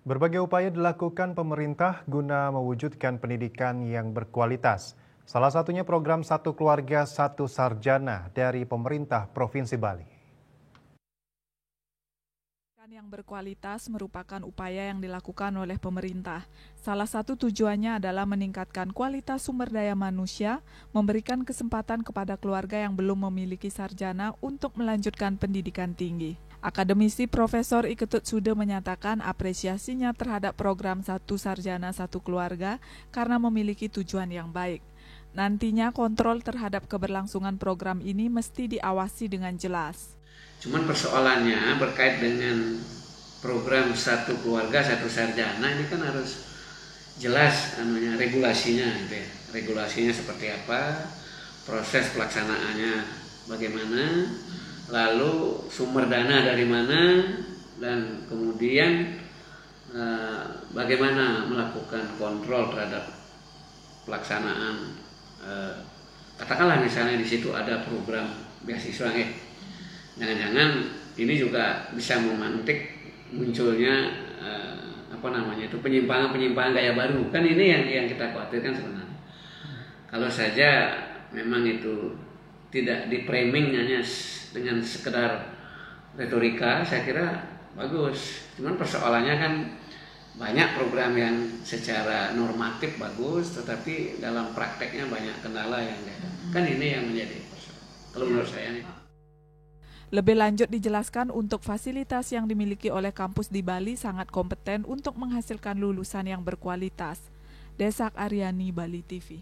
Berbagai upaya dilakukan pemerintah guna mewujudkan pendidikan yang berkualitas. Salah satunya program Satu Keluarga Satu Sarjana dari pemerintah Provinsi Bali. Yang berkualitas merupakan upaya yang dilakukan oleh pemerintah. Salah satu tujuannya adalah meningkatkan kualitas sumber daya manusia, memberikan kesempatan kepada keluarga yang belum memiliki sarjana untuk melanjutkan pendidikan tinggi. Akademisi Profesor Iketut Sude menyatakan apresiasinya terhadap program Satu Sarjana Satu Keluarga karena memiliki tujuan yang baik. Nantinya kontrol terhadap keberlangsungan program ini mesti diawasi dengan jelas. Cuman persoalannya berkait dengan program Satu Keluarga Satu Sarjana ini kan harus jelas regulasinya gitu ya. Regulasinya seperti apa, proses pelaksanaannya bagaimana, lalu sumber dana dari mana, dan kemudian bagaimana melakukan kontrol terhadap pelaksanaan. Katakanlah misalnya di situ ada program beasiswa jangan-jangan ini juga bisa memantik munculnya penyimpangan gaya baru. Kan ini yang kita khawatirkan sebenarnya. Kalau saja memang itu tidak di framing hanya dengan sekedar retorika, saya kira bagus. Cuman persoalannya kan banyak program yang secara normatif bagus, tetapi dalam prakteknya banyak kendala yang kan ini yang menjadi persoalan. Kalau menurut saya nih. Lebih lanjut dijelaskan untuk fasilitas yang dimiliki oleh kampus di Bali sangat kompeten untuk menghasilkan lulusan yang berkualitas. Desak Aryani, Bali TV.